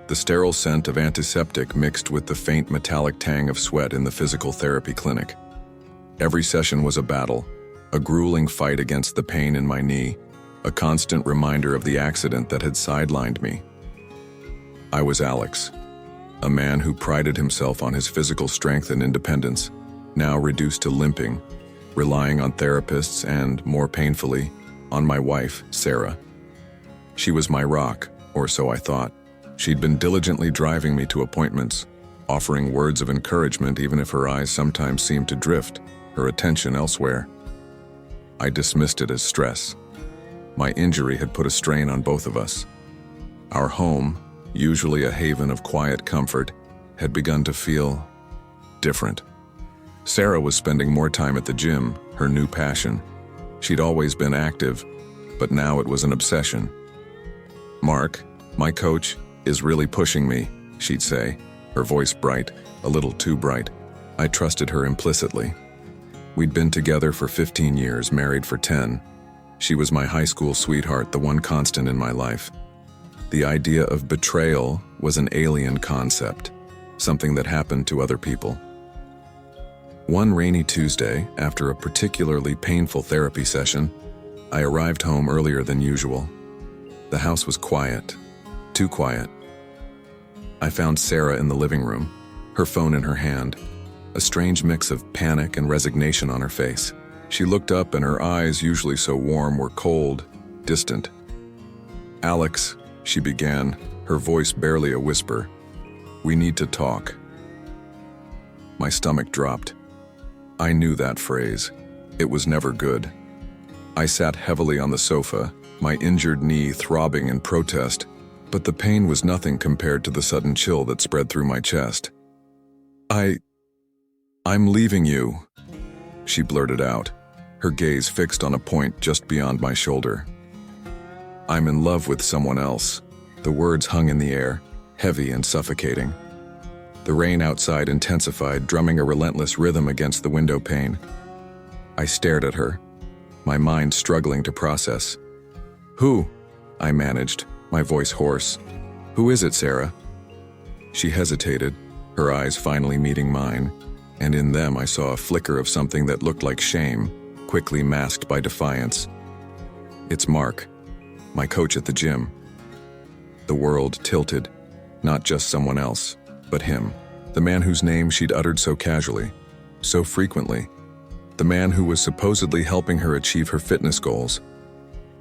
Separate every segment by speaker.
Speaker 1: the sterile scent of antiseptic mixed with the faint metallic tang of sweat in the physical therapy clinic. Every session was a battle, a grueling fight against the pain in my knee, a constant reminder of the accident that had sidelined me. I was Alex, a man who prided himself on his physical strength and independence, now reduced to limping, relying on therapists and, more painfully, on my wife, Sarah. She was my rock, or so I thought. She'd been diligently driving me to appointments, offering words of encouragement even if her eyes sometimes seemed to drift, her attention elsewhere. I dismissed it as stress. My injury had put a strain on both of us. Our home, usually a haven of quiet comfort, had begun to feel different. Sarah was spending more time at the gym, her new passion. She'd always been active, but now it was an obsession. "Mark, my coach, is really pushing me," she'd say, her voice bright, a little too bright. I trusted her implicitly. We'd been together for 15 years, married for 10. She was my high school sweetheart, the one constant in my life. The idea of betrayal was an alien concept, something that happened to other people. One rainy Tuesday, after a particularly painful therapy session, I arrived home earlier than usual. The house was quiet, too quiet. I found Sarah in the living room, her phone in her hand, a strange mix of panic and resignation on her face. She looked up and her eyes, usually so warm, were cold, distant. "Alex," she began, her voice barely a whisper, "we need to talk." My stomach dropped. I knew that phrase. It was never good. I sat heavily on the sofa, my injured knee throbbing in protest, but the pain was nothing compared to the sudden chill that spread through my chest. I'm leaving you," she blurted out, her gaze fixed on a point just beyond my shoulder. "I'm in love with someone else." The words hung in the air, heavy and suffocating. The rain outside intensified, drumming a relentless rhythm against the window pane. I stared at her, my mind struggling to process. "Who?" I managed, my voice hoarse. "Who is it, Sarah?" She hesitated, her eyes finally meeting mine, and in them I saw a flicker of something that looked like shame, quickly masked by defiance. "It's Mark, my coach at the gym." The world tilted, not just someone else, but him, the man whose name she'd uttered so casually, so frequently, the man who was supposedly helping her achieve her fitness goals.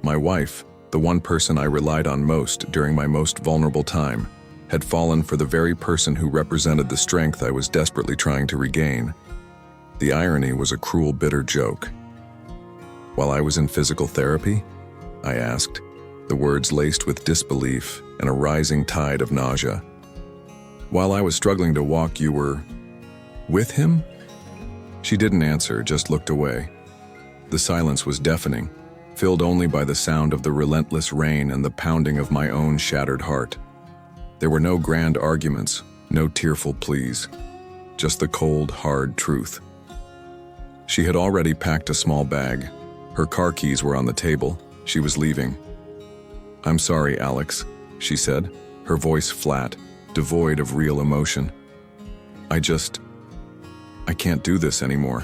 Speaker 1: My wife, the one person I relied on most during my most vulnerable time, had fallen for the very person who represented the strength I was desperately trying to regain. The irony was a cruel, bitter joke. "While I was in physical therapy?" I asked, the words laced with disbelief and a rising tide of nausea. "While I was struggling to walk, you were with him?" She didn't answer, just looked away. The silence was deafening, filled only by the sound of the relentless rain and the pounding of my own shattered heart. There were no grand arguments, no tearful pleas, just the cold, hard truth. She had already packed a small bag. Her car keys were on the table. She was leaving. "I'm sorry, Alex," she said, her voice flat, devoid of real emotion. I can't do this anymore.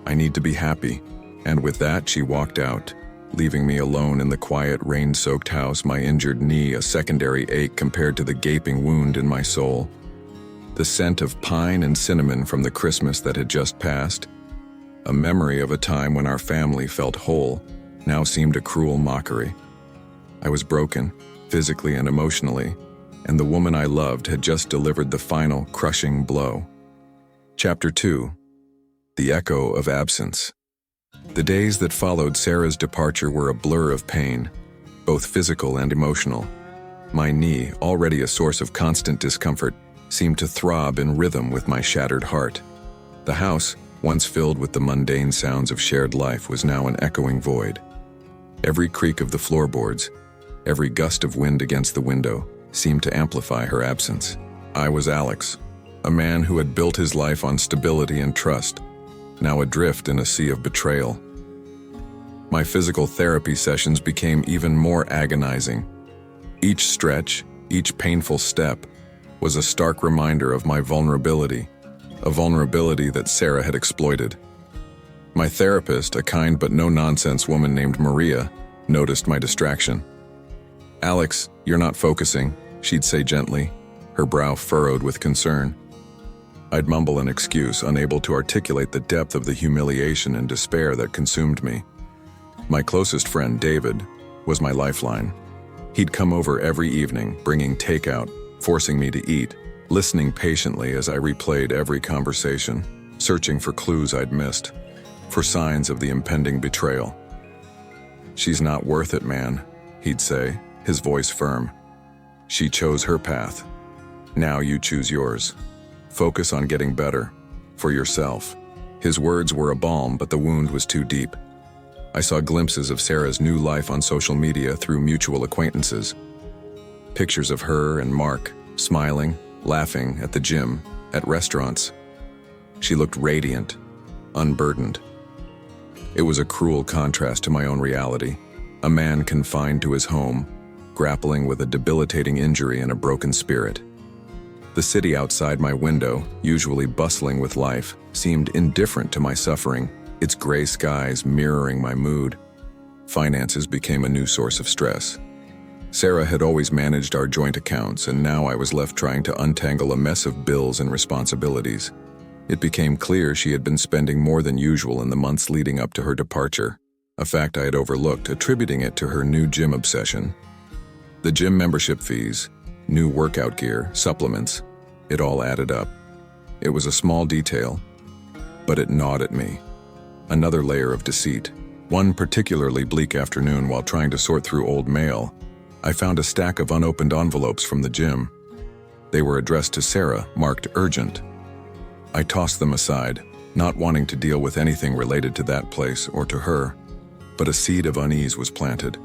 Speaker 1: I need to be happy." And with that, she walked out, leaving me alone in the quiet, rain-soaked house, my injured knee a secondary ache compared to the gaping wound in my soul. The scent of pine and cinnamon from the Christmas that had just passed, a memory of a time when our family felt whole, now seemed a cruel mockery. I was broken, physically and emotionally, and the woman I loved had just delivered the final, crushing blow. Chapter 2. The Echo of Absence. The days that followed Sarah's departure were a blur of pain, both physical and emotional. My knee, already a source of constant discomfort, seemed to throb in rhythm with my shattered heart. The house, once filled with the mundane sounds of shared life, was now an echoing void. Every creak of the floorboards, every gust of wind against the window, seemed to amplify her absence. I was Alex, a man who had built his life on stability and trust, now adrift in a sea of betrayal. My physical therapy sessions became even more agonizing. Each stretch, Each painful step was a stark reminder of my vulnerability, a vulnerability that Sarah had exploited. My therapist, a kind but no-nonsense woman named Maria, noticed my distraction. "Alex, you're not focusing," she'd say gently, her brow furrowed with concern. I'd mumble an excuse, unable to articulate the depth of the humiliation and despair that consumed me. My closest friend, David, was my lifeline. He'd come over every evening, bringing takeout, forcing me to eat, listening patiently as I replayed every conversation, searching for clues I'd missed, for signs of the impending betrayal. "She's not worth it, man," he'd say, his voice firm. "She chose her path. Now you choose yours. Focus on getting better, for yourself." His words were a balm, but the wound was too deep. I saw glimpses of Sarah's new life on social media through mutual acquaintances. Pictures of her and Mark, smiling, laughing at the gym, at restaurants. She looked radiant, unburdened. It was a cruel contrast to my own reality, a man confined to his home, grappling with a debilitating injury and a broken spirit. The city outside my window, usually bustling with life, seemed indifferent to my suffering, its gray skies mirroring my mood. Finances became a new source of stress. Sarah had always managed our joint accounts, and now I was left trying to untangle a mess of bills and responsibilities. It became clear she had been spending more than usual in the months leading up to her departure, a fact I had overlooked, attributing it to her new gym obsession. The gym membership fees, new workout gear, supplements, it all added up. It was a small detail, but it gnawed at me. Another layer of deceit. One particularly bleak afternoon, while trying to sort through old mail, I found a stack of unopened envelopes from the gym. They were addressed to Sarah, marked urgent. I tossed them aside, not wanting to deal with anything related to that place or to her, but a seed of unease was planted.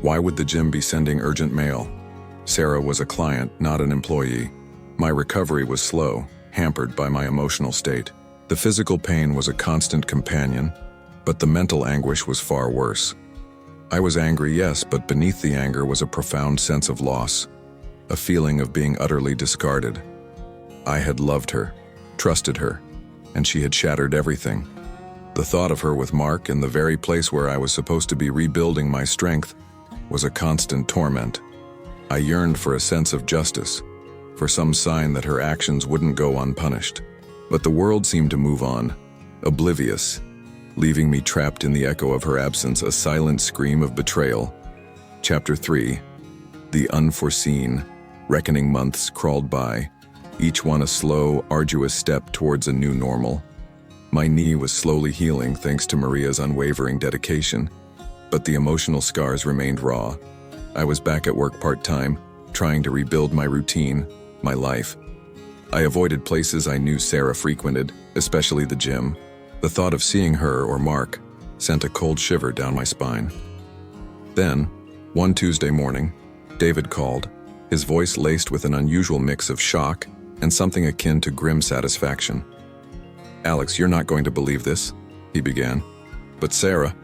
Speaker 1: Why would the gym be sending urgent mail? Sarah was a client, not an employee. My recovery was slow, hampered by my emotional state. The physical pain was a constant companion, but the mental anguish was far worse. I was angry, yes, but beneath the anger was a profound sense of loss, a feeling of being utterly discarded. I had loved her, trusted her, and she had shattered everything. The thought of her with Mark in the very place where I was supposed to be rebuilding my strength was a constant torment. I yearned for a sense of justice, for some sign that her actions wouldn't go unpunished. But the world seemed to move on, oblivious, leaving me trapped in the echo of her absence, a silent scream of betrayal. Chapter 3. The Unforeseen. Reckoning months crawled by, each one a slow, arduous step towards a new normal. My knee was slowly healing thanks to Maria's unwavering dedication, but the emotional scars remained raw. I was back at work part-time, trying to rebuild my routine, my life. I avoided places I knew Sarah frequented, especially the gym. The thought of seeing her or Mark sent a cold shiver down my spine. Then, one Tuesday morning, David called, his voice laced with an unusual mix of shock and something akin to grim satisfaction. "Alex, you're not going to believe this," he began, "but Sarah,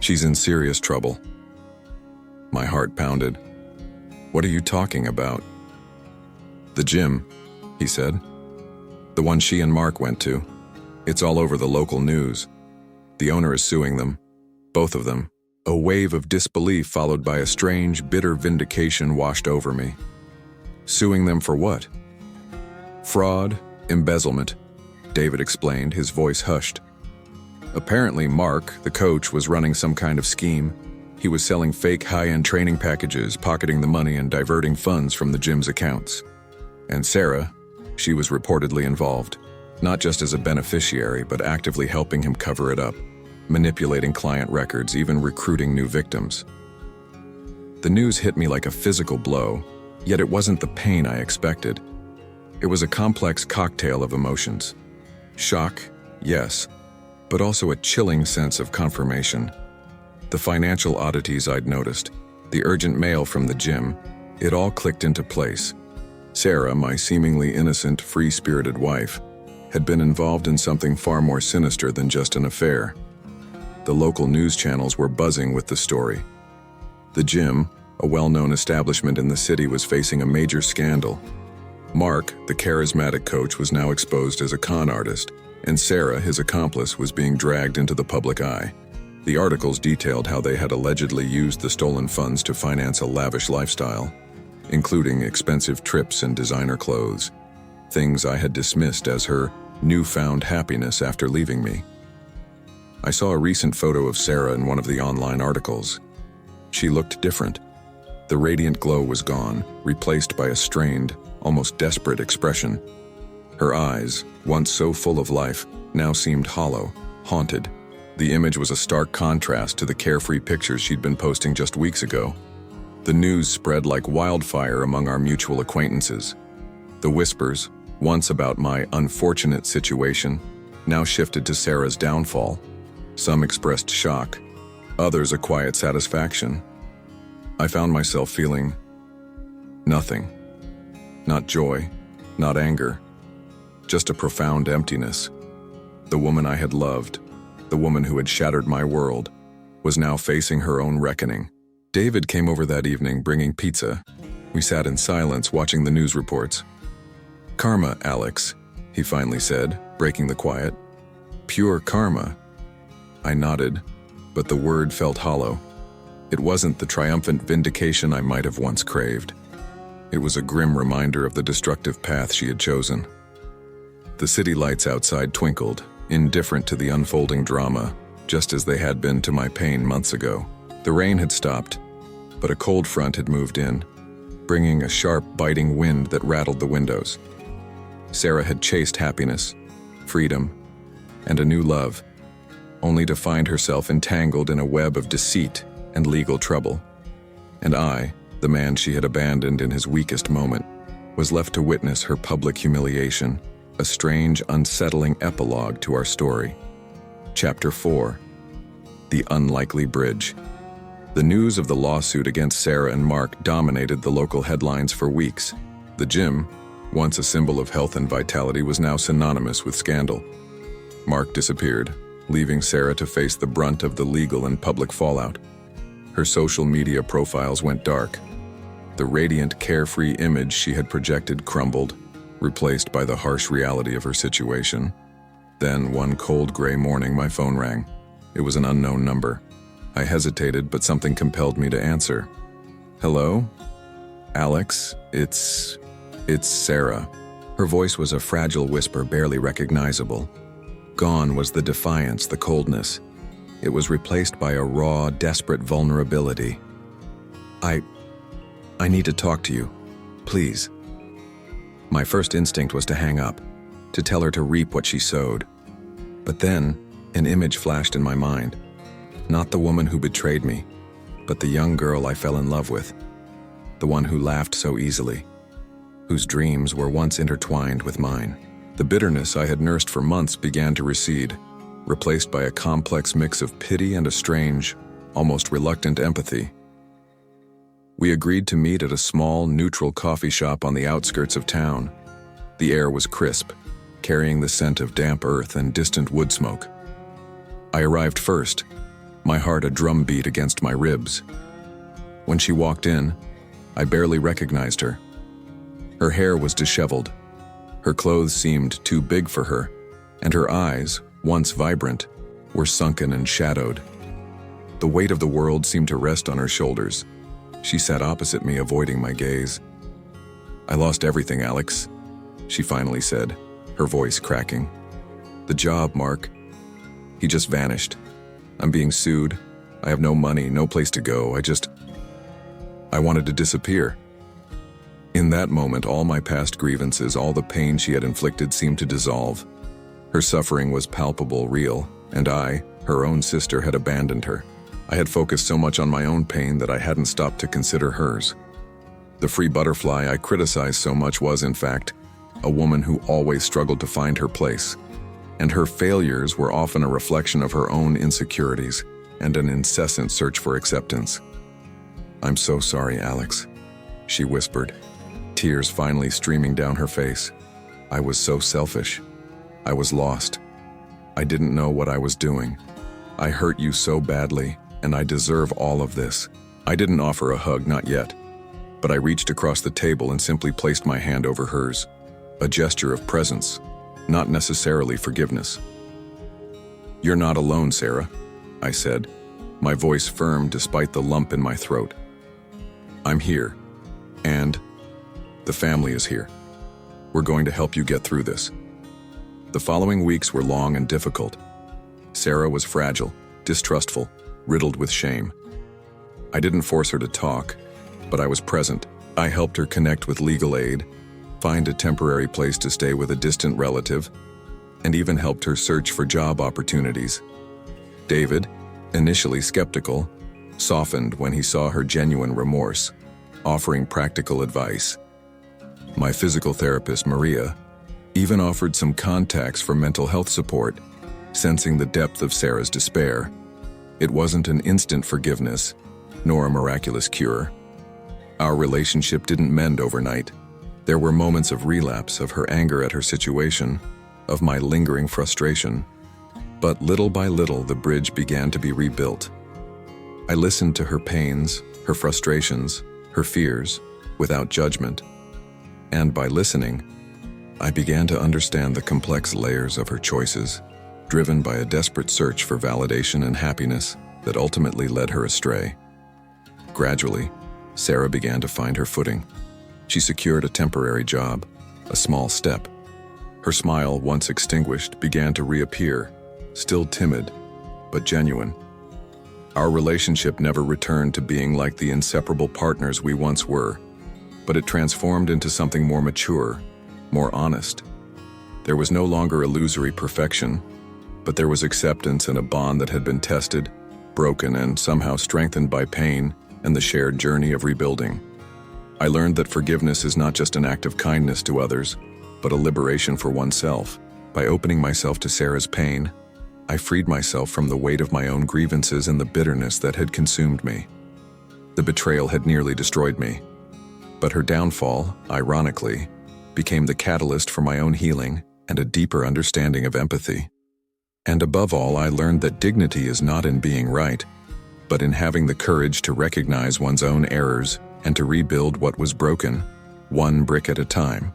Speaker 1: she's in serious trouble." My heart pounded. "What are you talking about?" "The gym," he said. "The one she and Mark went to. It's all over the local news. The owner is suing them. Both of them." A wave of disbelief followed by a strange, bitter vindication washed over me. Suing them for what? "Fraud, embezzlement," David explained, his voice hushed. "Apparently Mark, the coach, was running some kind of scheme. He was selling fake high-end training packages, pocketing the money and diverting funds from the gym's accounts. And Sarah, she was reportedly involved, not just as a beneficiary, but actively helping him cover it up, manipulating client records, even recruiting new victims." The news hit me like a physical blow, yet it wasn't the pain I expected. It was a complex cocktail of emotions. Shock, yes, but also a chilling sense of confirmation. The financial oddities I'd noticed, the urgent mail from the gym, it all clicked into place. Sarah, my seemingly innocent, free-spirited wife, had been involved in something far more sinister than just an affair. The local news channels were buzzing with the story. The gym, A well-known establishment in the city was facing a major scandal. Mark, the charismatic coach, was now exposed as a con artist, and Sarah, his accomplice, was being dragged into the public eye. The articles detailed how they had allegedly used the stolen funds to finance a lavish lifestyle, including expensive trips and designer clothes, things I had dismissed as her newfound happiness after leaving me. I saw a recent photo of Sarah in one of the online articles. She looked different. The radiant glow was gone, replaced by a strained, almost desperate expression. Her eyes, once so full of life, now seemed hollow, haunted. The image was a stark contrast to the carefree pictures she'd been posting just weeks ago. The news spread like wildfire among our mutual acquaintances. The whispers, once about my unfortunate situation, now shifted to Sarah's downfall. Some expressed shock, others a quiet satisfaction. I found myself feeling nothing. Not joy, not anger, just a profound emptiness. The woman I had loved, the woman who had shattered my world, was now facing her own reckoning. David came over that evening bringing pizza. We sat in silence watching the news reports. "Karma, Alex," he finally said, breaking the quiet. "Pure karma." I nodded, but the word felt hollow. It wasn't the triumphant vindication I might have once craved. It was a grim reminder of the destructive path she had chosen. The city lights outside twinkled, indifferent to the unfolding drama, just as they had been to my pain months ago. The rain had stopped, but a cold front had moved in, bringing a sharp, biting wind that rattled the windows. Sarah had chased happiness, freedom, and a new love, only to find herself entangled in a web of deceit and legal trouble. And I, the man she had abandoned in his weakest moment, was left to witness her public humiliation, a strange, unsettling epilogue to our story. Chapter 4. The Unlikely Bridge. The news of the lawsuit against Sarah and Mark dominated the local headlines for weeks. The gym, once a symbol of health and vitality, was now synonymous with scandal. Mark disappeared, leaving Sarah to face the brunt of the legal and public fallout. Her social media profiles went dark. The radiant, carefree image she had projected crumbled, replaced by the harsh reality of her situation. Then, one cold gray morning, my phone rang. It was an unknown number. I hesitated, but something compelled me to answer. "Hello? Alex, it's Sarah." Her voice was a fragile whisper, barely recognizable. Gone was the defiance, the coldness. It was replaced by a raw, desperate vulnerability. I need to talk to you. Please." My first instinct was to hang up, to tell her to reap what she sowed. But then, an image flashed in my mind. Not the woman who betrayed me, but the young girl I fell in love with. The one who laughed so easily, whose dreams were once intertwined with mine. The bitterness I had nursed for months began to recede, replaced by a complex mix of pity and a strange, almost reluctant empathy. We agreed to meet at a small, neutral coffee shop on the outskirts of town. The air was crisp, carrying the scent of damp earth and distant wood smoke. I arrived first, my heart a drumbeat against my ribs. When she walked in, I barely recognized her. Her hair was disheveled. Her clothes seemed too big for her, and her eyes, once vibrant, were sunken and shadowed. The weight of the world seemed to rest on her shoulders. She sat opposite me, avoiding my gaze. "I lost everything, Alex," she finally said, her voice cracking. "The job, Mark. He just vanished. I'm being sued. I have no money, no place to go. I wanted to disappear." In that moment, all my past grievances, all the pain she had inflicted seemed to dissolve. Her suffering was palpable, real, and I, her own sister, had abandoned her. I had focused so much on my own pain that I hadn't stopped to consider hers. The free butterfly I criticized so much was, in fact, a woman who always struggled to find her place, and her failures were often a reflection of her own insecurities and an incessant search for acceptance. "I'm so sorry, Alex," she whispered, tears finally streaming down her face. "I was so selfish. I was lost. I didn't know what I was doing. I hurt you so badly, and I deserve all of this." I didn't offer a hug, not yet, but I reached across the table and simply placed my hand over hers, a gesture of presence, not necessarily forgiveness. "You're not alone, Sarah," I said, my voice firm despite the lump in my throat. "I'm here, and the family is here. We're going to help you get through this." The following weeks were long and difficult. Sarah was fragile, distrustful, riddled with shame. I didn't force her to talk, but I was present. I helped her connect with legal aid, find a temporary place to stay with a distant relative, and even helped her search for job opportunities. David, initially skeptical, softened when he saw her genuine remorse, offering practical advice. My physical therapist, Maria, even offered some contacts for mental health support, sensing the depth of Sarah's despair. It wasn't an instant forgiveness, nor a miraculous cure. Our relationship didn't mend overnight. There were moments of relapse, of her anger at her situation, of my lingering frustration. But little by little, the bridge began to be rebuilt. I listened to her pains, her frustrations, her fears, without judgment. And by listening, I began to understand the complex layers of her choices, driven by a desperate search for validation and happiness that ultimately led her astray. Gradually, Sarah began to find her footing. She secured a temporary job, a small step. Her smile, once extinguished, began to reappear, still timid, but genuine. Our relationship never returned to being like the inseparable partners we once were, but it transformed into something more mature, more honest. There was no longer illusory perfection, but there was acceptance in a bond that had been tested, broken, and somehow strengthened by pain and the shared journey of rebuilding. I learned that forgiveness is not just an act of kindness to others, but a liberation for oneself. By opening myself to Sarah's pain, I freed myself from the weight of my own grievances and the bitterness that had consumed me. The betrayal had nearly destroyed me, but her downfall, ironically, became the catalyst for my own healing and a deeper understanding of empathy. And above all, I learned that dignity is not in being right, but in having the courage to recognize one's own errors and to rebuild what was broken, one brick at a time.